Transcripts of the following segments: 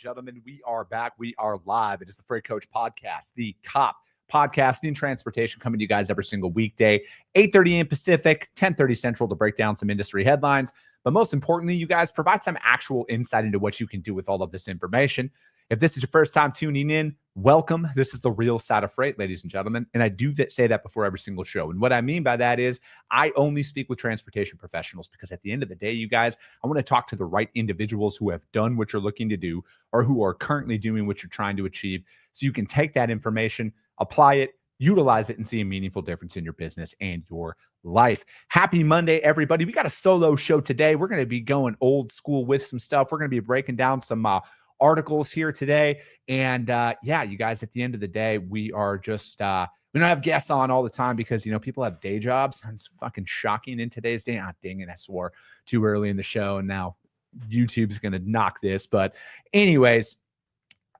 gentlemen, we are back. We are live. It is the Freight Coach Podcast, the top podcasting and transportation coming to you guys every single weekday, 8:30 a.m. Pacific, 10:30 Central to break down some industry headlines. But most importantly, you guys provide some actual insight into what you can do with all of this information. If this is your first time tuning in, welcome. This is the real side of freight, ladies and gentlemen. And I do say that before every single show. And what I mean by that is I only speak with transportation professionals because at the end of the day, you guys, I want to talk to the right individuals who have done what you're looking to do or who are currently doing what you're trying to achieve. So you can take that information, apply it, utilize it, and see a meaningful difference in your business and your life. Happy Monday, everybody. We got a solo show today. We're going to be going old school with some stuff. We're going to be breaking down some articles here today. And yeah, you guys, at the end of the day, we are just, we don't have guests on all the time because, you know, people have day jobs. It's fucking shocking in today's day. Ah, dang it, I swore too early in the show. And now YouTube's going to knock this. But anyways,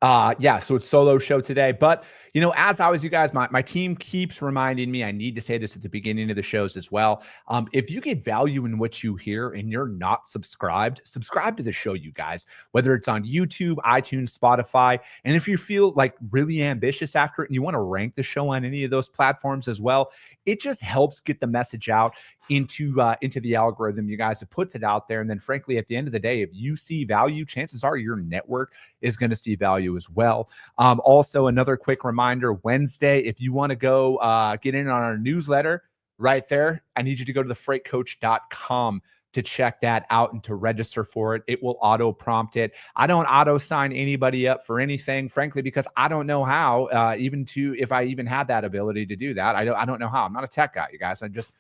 yeah, so it's solo show today. But, you know, as always, you guys, my team keeps reminding me, I need to say this at the beginning of the shows as well. If you get value in what you hear and you're not subscribed, subscribe to the show, you guys, whether it's on YouTube, iTunes, Spotify. And if you feel like really ambitious after it and you want to rank the show on any of those platforms as well, it just helps get the message out into the algorithm. You guys, it puts it out there. And then frankly, at the end of the day, if you see value, chances are your network is going to see value as well. Also, another quick reminder, Wednesday, if you want to go get in on our newsletter right there, I need you to go to thefreightcoach.com to check that out and to register for it. It will auto prompt it. I don't auto sign anybody up for anything, frankly, because I don't know how, if I even had that ability to do that. I don't know how. I'm not a tech guy, you guys. I just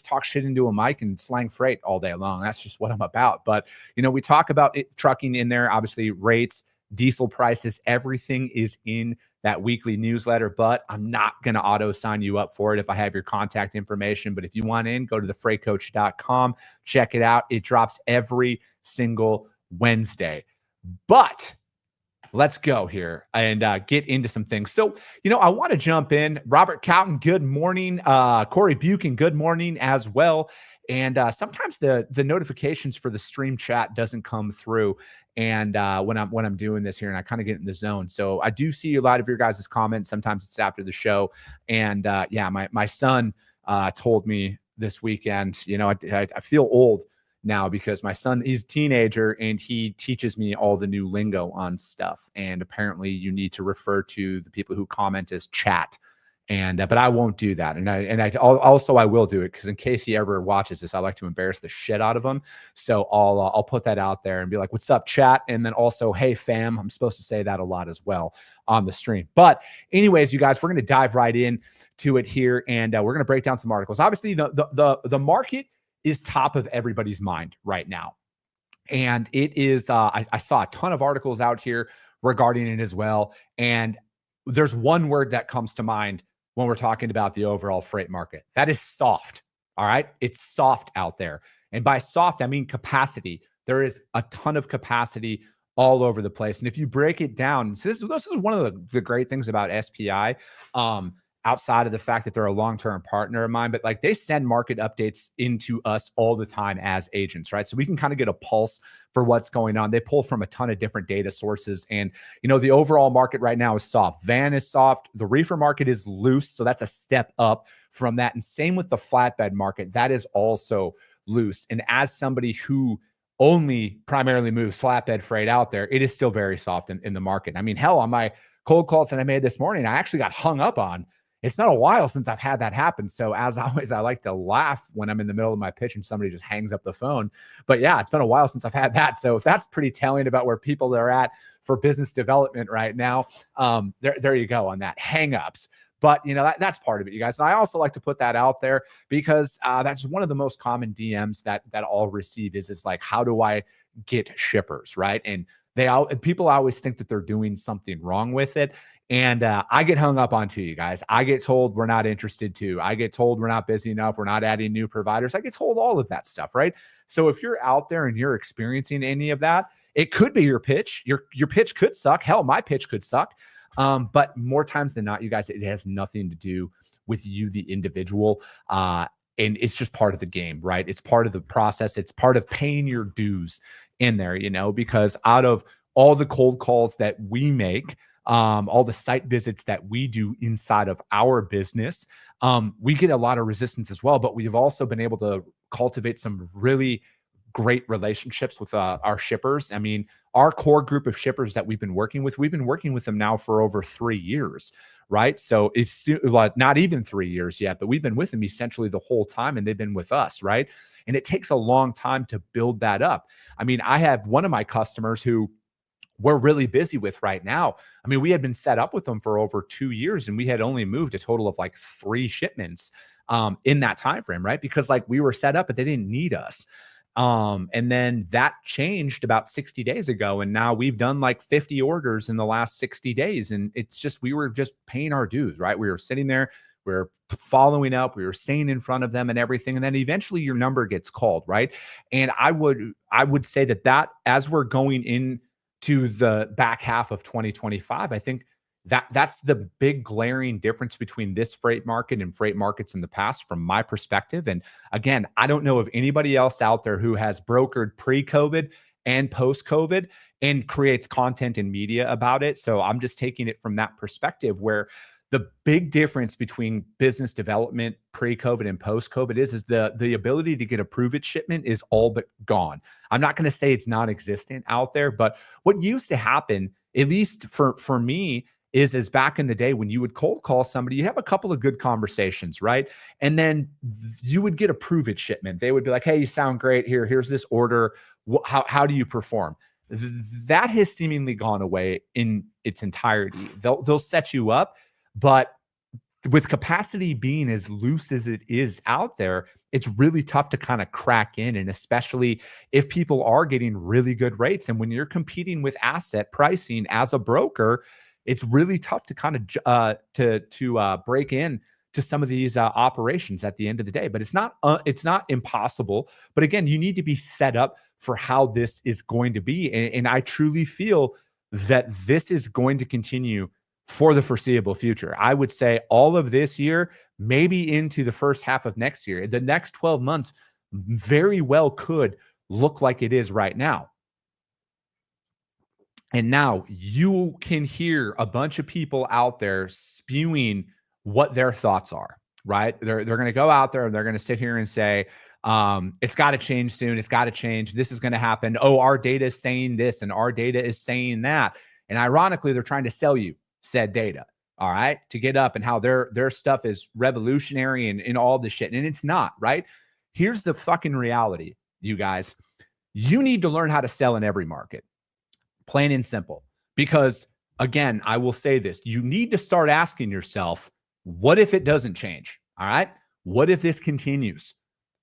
talk shit into a mic and slang freight all day long. That's just what I'm about. But, you know, we talk about trucking in there, obviously rates, diesel prices, everything is in that weekly newsletter, but I'm not going to auto sign you up for it if I have your contact information. But if you want in, go to thefreightcoach.com, check it out. It drops every single Wednesday. But let's go here and get into some things. So, you know, I want to jump in. Robert Cowton, good morning. Corey Buchan, good morning as well. And sometimes the notifications for the stream chat doesn't come through. And when I'm doing this here, and I kind of get in the zone. So I do see a lot of your guys' comments. Sometimes it's after the show. And yeah, my son told me this weekend, you know, I feel old now because my son, he's a teenager and he teaches me all the new lingo on stuff. And apparently you need to refer to the people who comment as chat. And but I won't do that. And I will do it because in case he ever watches this, I like to embarrass the shit out of him. So I'll put that out there and be like, "What's up, chat?" And then also, "Hey, fam." I'm supposed to say that a lot as well on the stream. But anyways, you guys, we're going to dive right in to it here, and we're going to break down some articles. Obviously, the market is top of everybody's mind right now, and it is. I saw a ton of articles out here regarding it as well, and there's one word that comes to mind when we're talking about the overall freight market. That is soft. All right. It's soft out there. And by soft, I mean capacity. There is a ton of capacity all over the place. And if you break it down, so this is one of the great things about SPI, outside of the fact that they're a long-term partner of mine, but like they send market updates into us all the time as agents, right? So we can kind of get a pulse for what's going on. They pull from a ton of different data sources. And, you know, the overall market right now is soft. Van is soft. The reefer market is loose. So that's a step up from that. And same with the flatbed market. That is also loose. And as somebody who only primarily moves flatbed freight out there, it is still very soft in the market. I mean, hell, on my cold calls that I made this morning, I actually got hung up on. It's been a while since I've had that happen. So as always, I like to laugh when I'm in the middle of my pitch and somebody just hangs up the phone. But yeah, it's been a while since I've had that. So if that's pretty telling about where people are at for business development right now, there you go on that, hang-ups. But, you know, that's part of it, you guys. And I also like to put that out there because that's one of the most common DMs that I'll receive is like, how do I get shippers, right? And people always think that they're doing something wrong with it. And I get hung up on too, you guys. I get told we're not interested too. I get told we're not busy enough. We're not adding new providers. I get told all of that stuff, right? So if you're out there and you're experiencing any of that, it could be your pitch. Your pitch could suck. Hell, my pitch could suck. But more times than not, you guys, it has nothing to do with you, the individual. And it's just part of the game, right? It's part of the process. It's part of paying your dues in there, you know, because out of all the cold calls that we make, all the site visits that we do inside of our business, we get a lot of resistance as well. But we've also been able to cultivate some really great relationships with our shippers. I mean, our core group of shippers that we've been working with them now for over 3 years, right? So it's like not even 3 years yet, but we've been with them essentially the whole time, and they've been with us, right? And it takes a long time to build that up. I mean, I have one of my customers who we're really busy with right now. I mean, we had been set up with them for over 2 years, and we had only moved a total of like 3 shipments in that time frame, right? Because like we were set up, but they didn't need us. And then that changed about 60 days ago. And now we've done like 50 orders in the last 60 days. And it's just, we were just paying our dues, right? We were sitting there, we were following up, we were staying in front of them and everything. And then eventually your number gets called, right? And I would say that as we're going into the back half of 2025, I think that's the big glaring difference between this freight market and freight markets in the past from my perspective. And again, I don't know of anybody else out there who has brokered pre-COVID and post-COVID and creates content and media about it. So I'm just taking it from that perspective, where the big difference between business development pre-COVID and post-COVID is the ability to get a prove-it shipment is all but gone. I'm not going to say it's non-existent out there, but what used to happen, at least for me, is back in the day when you would cold call somebody, you have a couple of good conversations, right? And then you would get a prove-it shipment. They would be like, hey, you sound great. Here's this order. How do you perform? That has seemingly gone away in its entirety. They'll set you up, but with capacity being as loose as it is out there, it's really tough to kind of crack in. And especially if people are getting really good rates. And when you're competing with asset pricing as a broker, it's really tough to kind of to break in to some of these operations at the end of the day. But it's not impossible. But again, you need to be set up for how this is going to be. And I truly feel that this is going to continue for the foreseeable future. I would say all of this year, maybe into the first half of next year, the next 12 months very well could look like it is right now. And now you can hear a bunch of people out there spewing what their thoughts are, right? They're going to go out there and they're going to sit here and say, it's got to change soon. It's got to change. This is going to happen. Oh, our data is saying this and our data is saying that. And ironically, they're trying to sell you said data, all right, to get up and how their stuff is revolutionary and all this shit. And it's not, right? Here's the fucking reality, you guys. You need to learn how to sell in every market. Plain and simple. Because again, I will say this, you need to start asking yourself, what if it doesn't change? All right. What if this continues?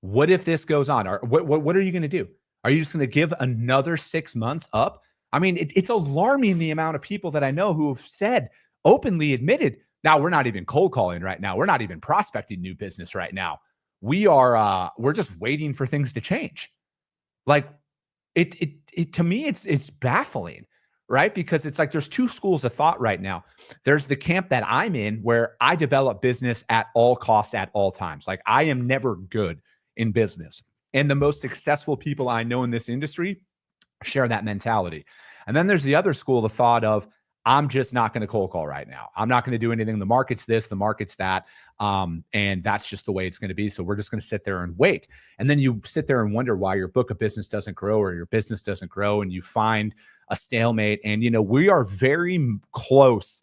What if this goes on? Or what are you going to do? Are you just going to give another 6 months up? I mean, it's alarming the amount of people that I know who have said, openly admitted, now we're not even cold calling right now. We're not even prospecting new business right now. We're just waiting for things to change. Like, it to me, it's baffling, right? Because it's like there's 2 schools of thought right now. There's the camp that I'm in, where I develop business at all costs at all times. Like, I am never good in business. And the most successful people I know in this industry share that mentality. And then there's the other school of thought of, I'm just not going to cold call right now. I'm not going to do anything. The market's this, the market's that. And that's just the way it's going to be. So we're just going to sit there and wait. And then you sit there and wonder why your book of business doesn't grow or your business doesn't grow, and you find a stalemate. And, we are very close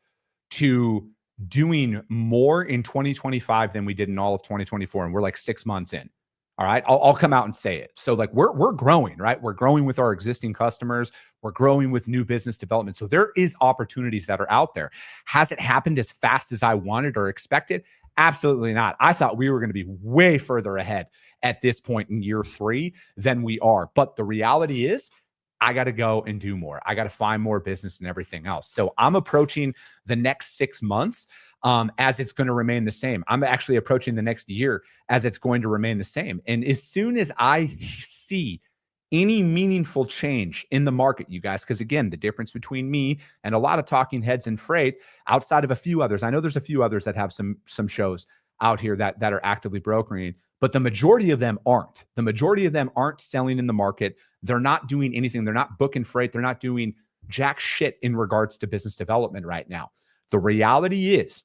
to doing more in 2025 than we did in all of 2024. And we're like 6 months in. All right. I'll come out and say it. So like we're growing, right? We're growing with our existing customers. We're growing with new business development. So there is opportunities that are out there. Has it happened as fast as I wanted or expected? Absolutely not. I thought we were going to be way further ahead at this point in year 3 than we are. But the reality is, I got to go and do more. I got to find more business and everything else. So I'm approaching the next 6 months as it's going to remain the same. I'm actually approaching the next year as it's going to remain the same. And as soon as I see any meaningful change in the market, you guys, because again, the difference between me and a lot of talking heads in freight, outside of a few others, I know there's a few others that have some shows out here that are actively brokering, but the majority of them aren't. The majority of them aren't selling in the market. They're not doing anything. They're not booking freight. They're not doing jack shit in regards to business development right now. The reality is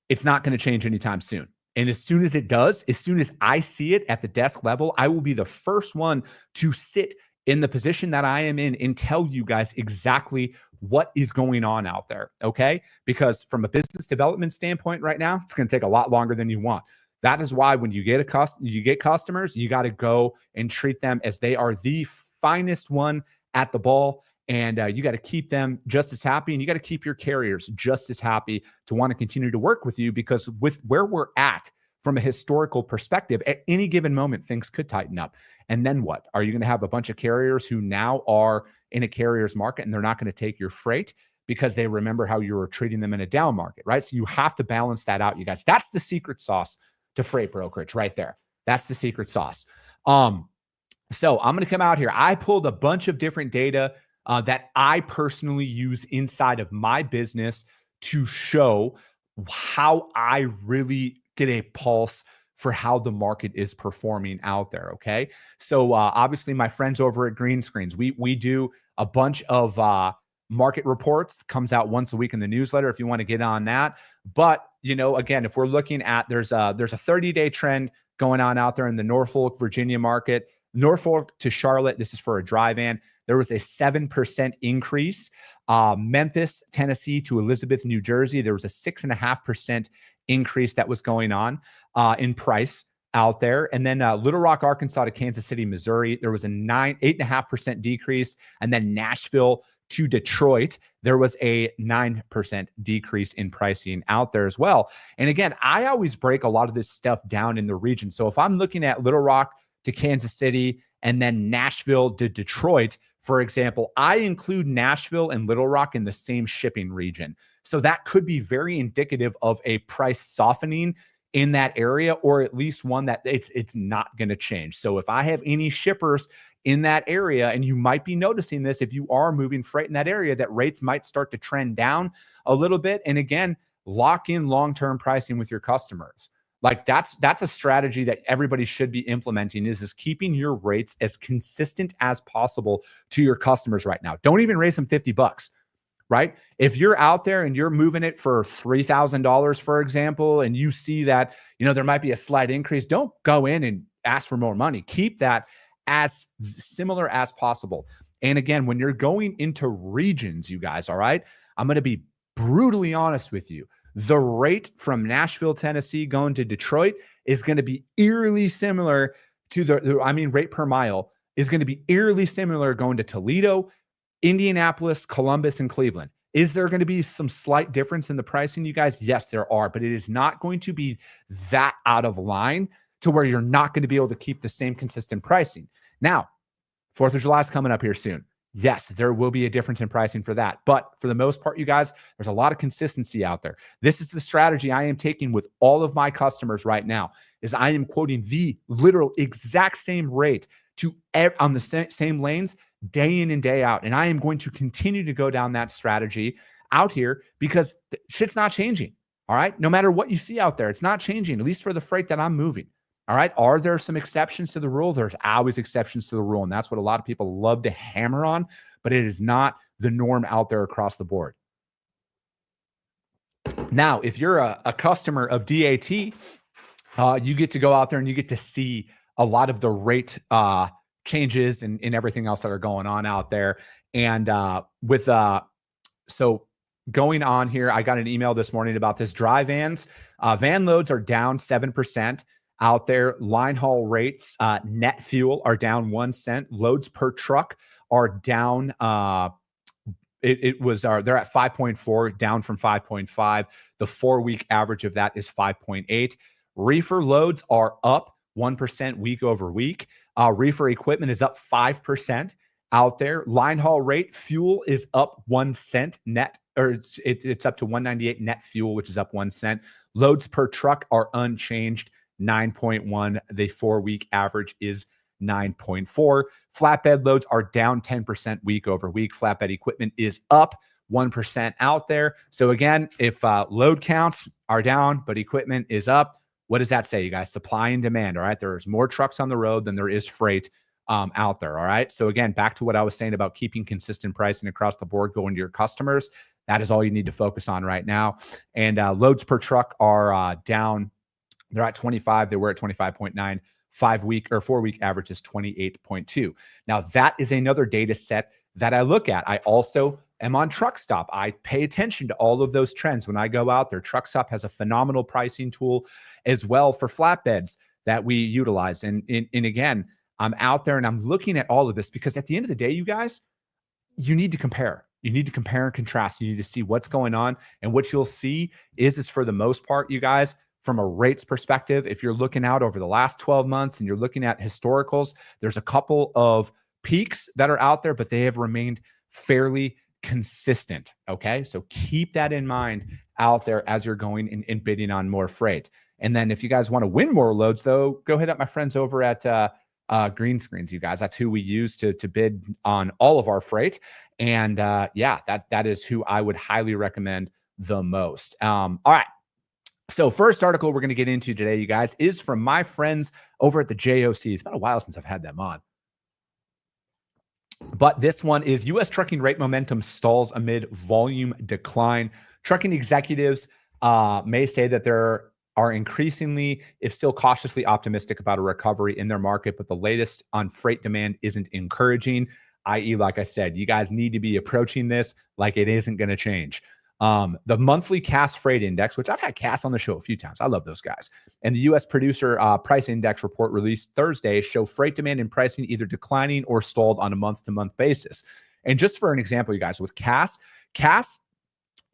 it's not going to change anytime soon. And as soon as it does, as soon as I see it at the desk level, I will be the first one to sit in the position that I am in and tell you guys exactly what is going on out there. Okay. Because from a business development standpoint right now, it's going to take a lot longer than you want. That is why when you get customers, you got to go and treat them as they are the finest one at the ball. And you got to keep them just as happy, and you got to keep your carriers just as happy to want to continue to work with you, because with where we're at from a historical perspective, at any given moment, things could tighten up. And then what? Are you going to have a bunch of carriers who now are in a carrier's market and they're not going to take your freight because they remember how you were treating them in a down market, right? So you have to balance that out, you guys. That's the secret sauce to freight brokerage right there. That's the secret sauce. So I'm going to come out here. I pulled a bunch of different data that I personally use inside of my business to show how I really get a pulse for how the market is performing out there. Okay. So obviously my friends over at Green Screens, we do a bunch of market reports. Comes out once a week in the newsletter if you want to get on that. But, you know, again, if we're looking at, there's a 30-day trend going on out there in the Norfolk, Virginia market. Norfolk to Charlotte, this is for a dry van. There was a 7% increase. Memphis, Tennessee to Elizabeth, New Jersey, there was a 6.5% increase that was going on in price out there. And then Little Rock, Arkansas to Kansas City, Missouri, there was a 8.5% decrease. And then Nashville to Detroit, there was a 9% decrease in pricing out there as well. And again, I always break a lot of this stuff down in the region. So if I'm looking at Little Rock to Kansas City and then Nashville to Detroit, for example, I include Nashville and Little Rock in the same shipping region. So that could be very indicative of a price softening in that area, or at least one that it's not going to change. So if I have any shippers in that area, and you might be noticing this if you are moving freight in that area, that rates might start to trend down a little bit. And again, lock in long-term pricing with your customers. Like that's a strategy that everybody should be implementing, is keeping your rates as consistent as possible to your customers right now. Don't even raise them $50, right? If you're out there and you're moving it for $3,000, for example, and you see that, you know, there might be a slight increase, don't go in and ask for more money. Keep that as similar as possible. And again, when you're going into regions, you guys, all right, I'm going to be brutally honest with you. The rate from Nashville, Tennessee going to Detroit is going to be eerily similar to rate per mile is going to be eerily similar going to Toledo, Indianapolis, Columbus, and Cleveland. Is there going to be some slight difference in the pricing, you guys? Yes, there are, but it is not going to be that out of line to where you're not going to be able to keep the same consistent pricing. Now, 4th of July is coming up here soon. Yes, there will be a difference in pricing for that. But for the most part, you guys, there's a lot of consistency out there. This is the strategy I am taking with all of my customers right now, is I am quoting the literal exact same rate on the same lanes day in and day out. And I am going to continue to go down that strategy out here because shit's not changing. All right. No matter what you see out there, it's not changing, at least for the freight that I'm moving. All right. Are there some exceptions to the rule? There's always exceptions to the rule. And that's what a lot of people love to hammer on, but it is not the norm out there across the board. Now, if you're a customer of DAT, you get to go out there and you get to see a lot of the rate changes and everything else that are going on out there. And so going on here, I got an email this morning about this dry vans. Van loads are down 7%. Out there, line haul rates, net fuel are down 1 cent. Loads per truck are down. They're at 5.4, down from 5.5. The 4-week average of that is 5.8. Reefer loads are up 1% week over week. Reefer equipment is up 5% out there. Line haul rate, fuel is up 1 cent net, or it's up to 198 net fuel, which is up 1 cent. Loads per truck are unchanged. 9.1. The 4-week average is 9.4. Flatbed loads are down 10% week over week. Flatbed equipment is up 1% out there. So again, if load counts are down, but equipment is up, what does that say, you guys? Supply and demand, all right? There's more trucks on the road than there is freight out there. All right. So again, back to what I was saying about keeping consistent pricing across the board going to your customers. That is all you need to focus on right now. And loads per truck are down. They're at 25. They were at 25.9. 4-week average is 28.2. Now that is another data set that I look at. I also am on Truckstop. I pay attention to all of those trends when I go out there. Truckstop has a phenomenal pricing tool as well for flatbeds that we utilize. And again, I'm out there and I'm looking at all of this because at the end of the day, you guys, you need to compare. You need to compare and contrast. You need to see what's going on. And what you'll see is for the most part, you guys, from a rates perspective, if you're looking out over the last 12 months and you're looking at historicals, there's a couple of peaks that are out there, but they have remained fairly consistent. Okay. So keep that in mind out there as you're going and bidding on more freight. And then if you guys want to win more loads, though, go hit up my friends over at Green Screens, you guys. That's who we use to bid on all of our freight. And yeah, that is who I would highly recommend the most. All right. So first article we're going to get into today, you guys, is from my friends over at the JOC. It's been a while since I've had them on. But this one is U.S. trucking rate momentum stalls amid volume decline. Trucking executives may say that there are increasingly, if still cautiously optimistic about a recovery in their market, but the latest on freight demand isn't encouraging, i.e., like I said, you guys need to be approaching this like it isn't going to change. The monthly Cass Freight Index, which I've had Cass on the show a few times. I love those guys. And the U.S. Producer Price Index report released Thursday show freight demand and pricing either declining or stalled on a month-to-month basis. And just for an example, you guys, with Cass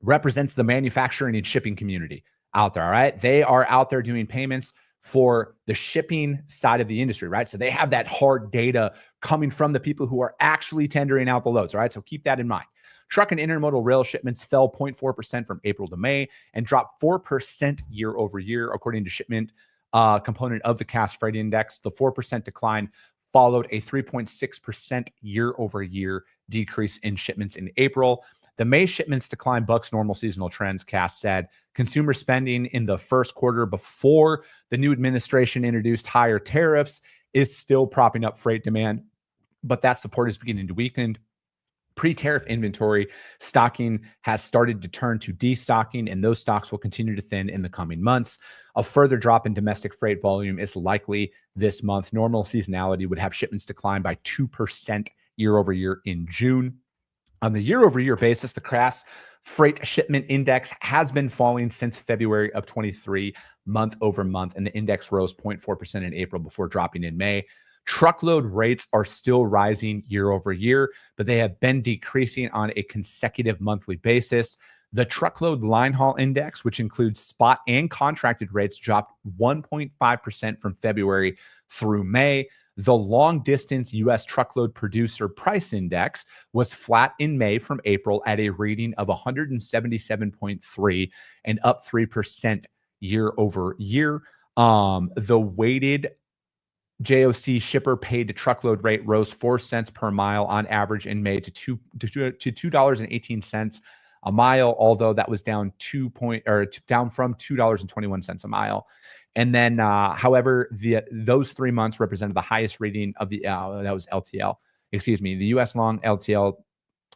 represents the manufacturing and shipping community out there, all right? They are out there doing payments for the shipping side of the industry, right? So they have that hard data coming from the people who are actually tendering out the loads, all right? So keep that in mind. Truck and intermodal rail shipments fell 0.4% from April to May and dropped 4% year over year, according to shipment component of the Cass Freight Index. The 4% decline followed a 3.6% year over year decrease in shipments in April. The May shipments decline bucks normal seasonal trends, Cass said. Consumer spending in the first quarter before the new administration introduced higher tariffs is still propping up freight demand, but that support is beginning to weaken. Pre-tariff inventory stocking has started to turn to destocking, and those stocks will continue to thin in the coming months. A further drop in domestic freight volume is likely this month. Normal seasonality would have shipments decline by 2% year over year in June. On the year over year basis, the Cass Freight Shipment Index has been falling since February of 23, month over month, and the index rose 0.4% in April before dropping in May. Truckload rates are still rising year over year, but they have been decreasing on a consecutive monthly basis. The truckload line haul index, which includes spot and contracted rates, dropped 1.5% from February through May. The long distance U.S. truckload producer price index was flat in May from April at a reading of 177.3 and up 3% year over year. The weighted JOC shipper paid to truckload rate rose 4 cents per mile on average in May to $2.18 a mile, although that was down down from $2.21 a mile. And then, however, those 3 months represented the highest reading of the that was LTL. Excuse me, the U.S. long LTL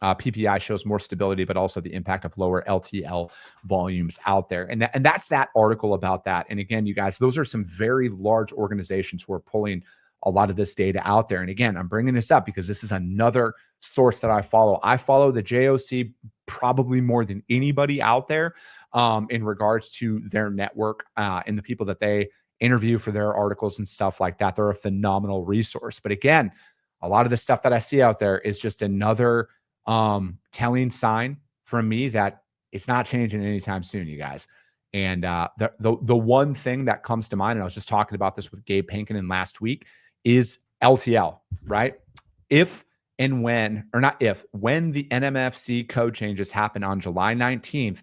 PPI shows more stability, but also the impact of lower LTL volumes out there. And that's that article about that. And again, you guys, those are some very large organizations who are pulling a lot of this data out there. And again, I'm bringing this up because this is another source that I follow. I follow the JOC probably more than anybody out there in regards to their network and the people that they interview for their articles and stuff like that. They're a phenomenal resource. But again, a lot of the stuff that I see out there is just another telling sign from me that it's not changing anytime soon, you guys. And the one thing that comes to mind, and I was just talking about this with Gabe Pankinen last week, is LTL, right? When the NMFC code changes happen on July 19th,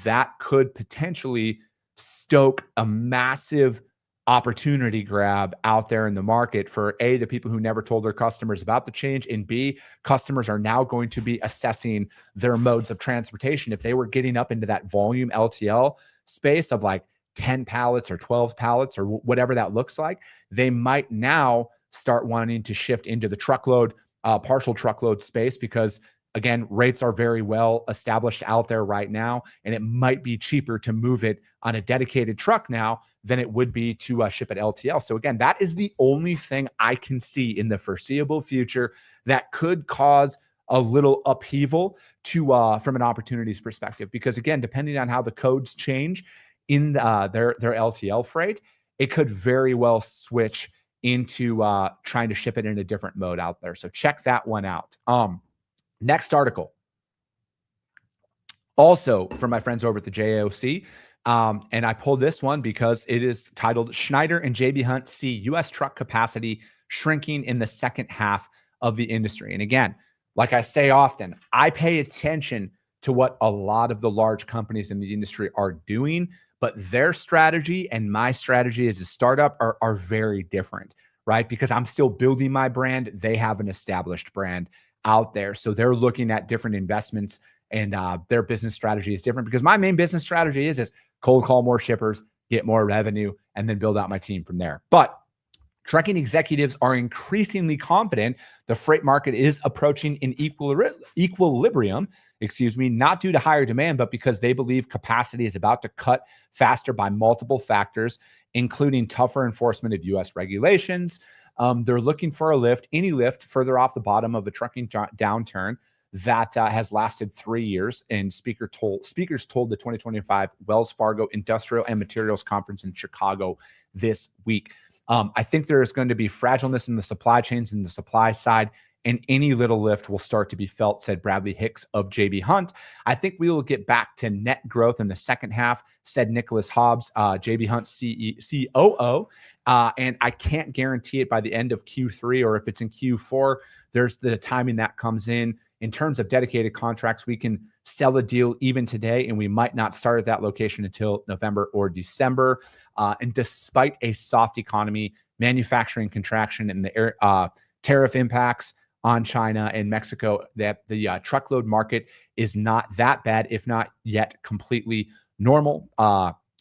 that could potentially stoke a massive opportunity grab out there in the market for A, the people who never told their customers about the change, and B, customers are now going to be assessing their modes of transportation. If they were getting up into that volume LTL space of like 10 pallets or 12 pallets or whatever that looks like, they might now start wanting to shift into the truckload, partial truckload space because, again, rates are very well established out there right now, and it might be cheaper to move it on a dedicated truck now than it would be to ship at LTL. So again, that is the only thing I can see in the foreseeable future that could cause a little upheaval to from an opportunities perspective. Because again, depending on how the codes change in their LTL freight, it could very well switch into trying to ship it in a different mode out there. So check that one out. Next article, also from my friends over at the JOC. And I pulled this one because it is titled Schneider and JB Hunt see U.S. truck capacity shrinking in the second half of the industry. And again, like I say often, I pay attention to what a lot of the large companies in the industry are doing, but their strategy and my strategy as a startup are very different, right? Because I'm still building my brand. They have an established brand out there. So they're looking at different investments, and their business strategy is different because my main business strategy is cold call more shippers, get more revenue, and then build out my team from there. But trucking executives are increasingly confident the freight market is approaching an equilibrium, not due to higher demand, but because they believe capacity is about to cut faster by multiple factors, including tougher enforcement of U.S. regulations. They're looking for a lift, any lift further off the bottom of the trucking downturn that has lasted 3 years. And speakers told the 2025 Wells Fargo Industrial and Materials Conference in Chicago this week. I think there's going to be fragileness in the supply chains and the supply side, and any little lift will start to be felt, said Bradley Hicks of JB Hunt. I think we will get back to net growth in the second half, said Nicholas Hobbs, JB Hunt COO. And I can't guarantee it by the end of Q3 or if it's in Q4. There's the timing that comes in. In terms of dedicated contracts, we can sell a deal even today, and we might not start at that location until November or December. And despite a soft economy, manufacturing contraction, and the tariff impacts on China and Mexico, that the truckload market is not that bad, if not yet completely normal,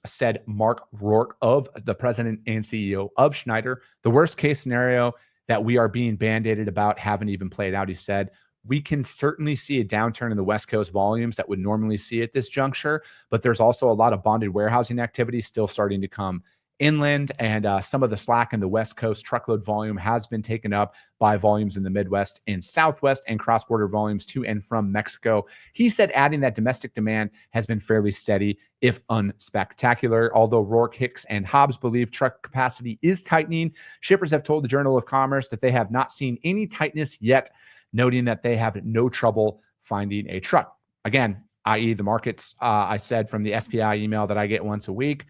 said Mark Rourke, of the president and CEO of Schneider. The worst case scenario that we are being band-aided about haven't even played out, he said. We can certainly see a downturn in the West Coast volumes that would normally see at this juncture, but there's also a lot of bonded warehousing activity still starting to come inland, and some of the slack in the West Coast truckload volume has been taken up by volumes in the Midwest and Southwest and cross-border volumes to and from Mexico. He said, adding that domestic demand has been fairly steady, if unspectacular. Although Rourke, Hicks, and Hobbs believe truck capacity is tightening, shippers have told the Journal of Commerce that they have not seen any tightness yet, noting that they have no trouble finding a truck. Again, i.e. the markets, I said from the SPI email that I get once a week,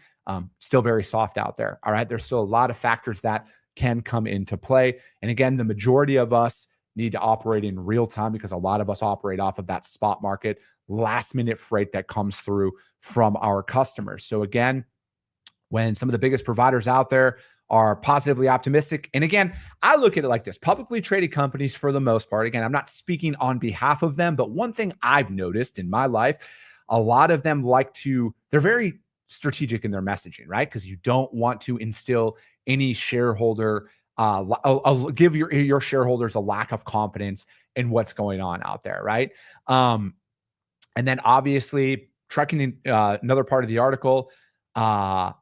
still very soft out there. All right. There's still a lot of factors that can come into play. And again, the majority of us need to operate in real time because a lot of us operate off of that spot market, last minute freight that comes through from our customers. So again, when some of the biggest providers out there are positively optimistic, and again, I look at it like this: publicly traded companies, for the most part, again, I'm not speaking on behalf of them, but one thing I've noticed in my life, a lot of them they're very strategic in their messaging, right? Because you don't want to instill any shareholder, give your shareholders a lack of confidence in what's going on out there, right? And then obviously trucking, another part of the article, there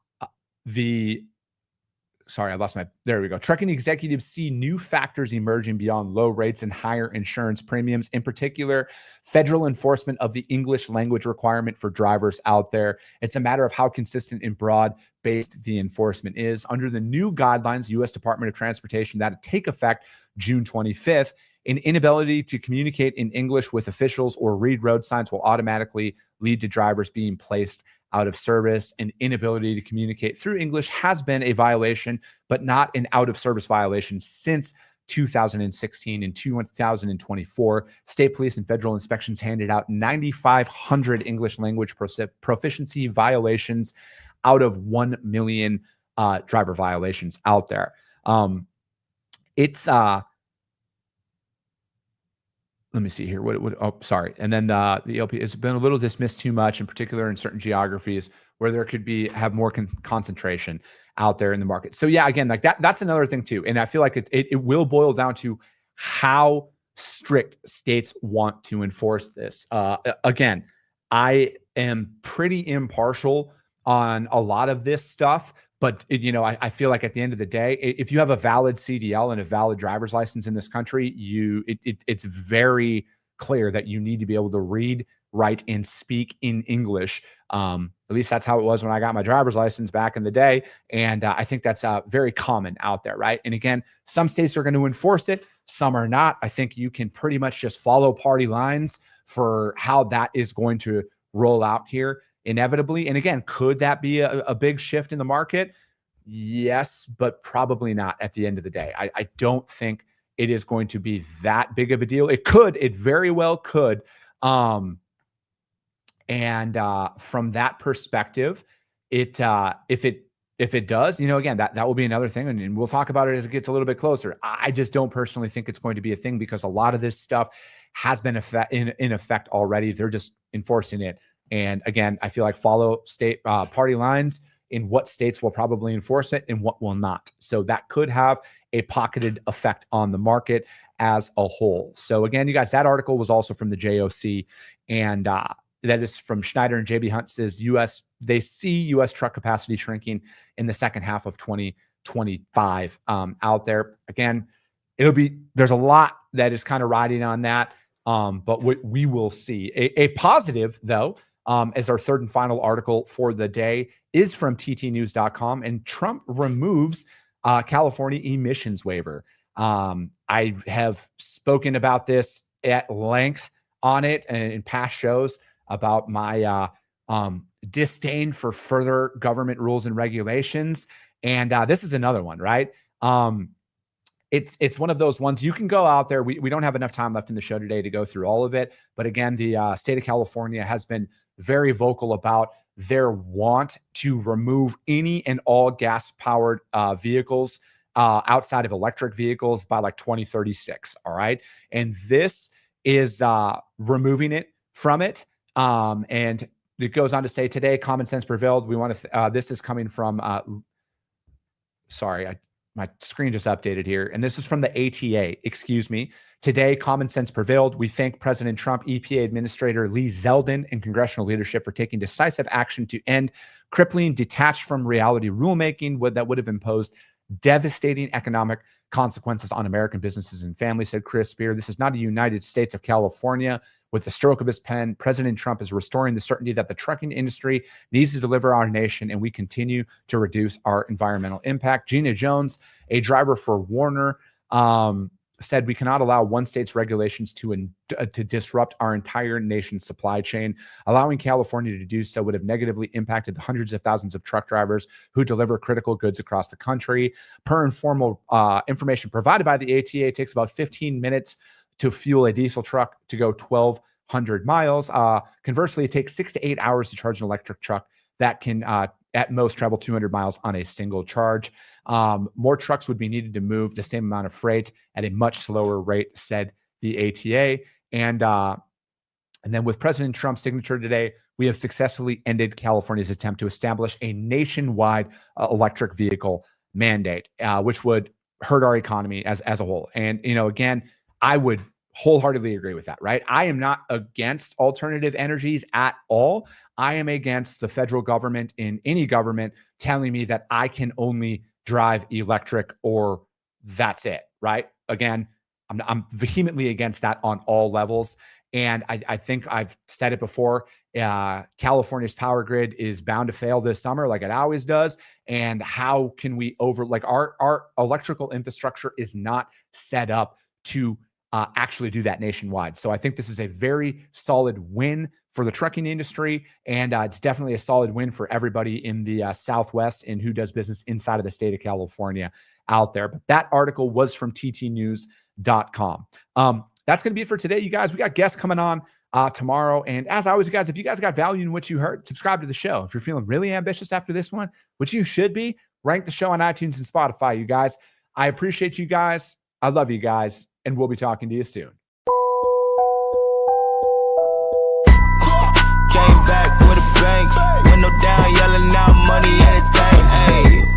we go. Trucking executives see new factors emerging beyond low rates and higher insurance premiums, in particular, federal enforcement of the English language requirement for drivers out there. It's a matter of how consistent and broad-based the enforcement is. Under the new guidelines, U.S. Department of Transportation, that take effect June 25th, an inability to communicate in English with officials or read road signs will automatically lead to drivers being placed out of service. An inability to communicate through English has been a violation, but not an out of service violation since 2016. In 2024, state police and federal inspections handed out 9,500 English language proficiency violations out of 1 million driver violations out there. Let me see here. Sorry. And then the LP has been a little dismissed too much, in particular in certain geographies where there could have more concentration out there in the market. So yeah, again, like that's another thing too. And I feel like it will boil down to how strict states want to enforce this. Again, I am pretty impartial on a lot of this stuff, but I feel like at the end of the day, if you have a valid CDL and a valid driver's license in this country, it's very clear that you need to be able to read, write, and speak in English. At least that's how it was when I got my driver's license back in the day. And I think that's very common out there, right? And again, some states are going to enforce it, some are not. I think you can pretty much just follow party lines for how that is going to roll out here inevitably. And again, could that be a big shift in the market? Yes, but probably not at the end of the day. I don't think it is going to be that big of a deal. It very well could. And from that perspective, if it does, again, that will be another thing. And we'll talk about it as it gets a little bit closer. I just don't personally think it's going to be a thing because a lot of this stuff has been in effect already. They're just enforcing it. And again, I feel like follow state party lines in what states will probably enforce it and what will not. So that could have a pocketed effect on the market as a whole. So again, you guys, that article was also from the JOC, and that is from Schneider and JB Hunt. Says they see U.S. truck capacity shrinking in the second half of 2025 out there. Again, there's a lot that is kind of riding on that, but we will see. A positive, though, as our third and final article for the day is from ttnews.com, and Trump removes California emissions waiver. I have spoken about this at length on it and in past shows about my disdain for further government rules and regulations. And this is another one, right? It's one of those ones you can go out there. We don't have enough time left in the show today to go through all of it. But again, the state of California has been very vocal about their want to remove any and all gas-powered vehicles outside of electric vehicles by like 2036. All right. And this is removing it from it. And it goes on to say, today, common sense prevailed. We want to, this is coming from, my screen just updated here. And this is from the ATA, excuse me. Today, common sense prevailed. We thank President Trump, EPA Administrator Lee Zeldin, and congressional leadership for taking decisive action to end crippling, detached from reality rulemaking that would have imposed devastating economic consequences on American businesses and families, said Chris Spear. This is not a United States of California. With the stroke of his pen, President Trump is restoring the certainty that the trucking industry needs to deliver our nation, and we continue to reduce our environmental impact. Gina Jones, a driver for Warner, said we cannot allow one state's regulations to disrupt our entire nation's supply chain. Allowing California to do so would have negatively impacted the hundreds of thousands of truck drivers who deliver critical goods across the country. Per informal information provided by the ATA, it takes about 15 minutes to fuel a diesel truck to go 1,200 miles. Conversely, it takes 6 to 8 hours to charge an electric truck that can at most travel 200 miles on a single charge. More trucks would be needed to move the same amount of freight at a much slower rate, said the ATA. And then with President Trump's signature today, we have successfully ended California's attempt to establish a nationwide electric vehicle mandate, which would hurt our economy as a whole. And, again, I would wholeheartedly agree with that, right? I am not against alternative energies at all. I am against the federal government in any government telling me that I can only drive electric or that's it, right? Again, I'm vehemently against that on all levels. And I think I've said it before, California's power grid is bound to fail this summer like it always does. And how can we our electrical infrastructure is not set up to actually do that nationwide. So I think this is a very solid win for the trucking industry, and it's definitely a solid win for everybody in the Southwest and who does business inside of the state of California out there. But that article was from ttnews.com. That's going to be it for today, you guys. We got guests coming on tomorrow. And as always, you guys, if you guys got value in what you heard, subscribe to the show. If you're feeling really ambitious after this one, which you should be, rank the show on iTunes and Spotify, you guys. I appreciate you guys. I love you guys. And we'll be talking to you soon. Came back with a bang, window down, yelling out money, anything. Hey.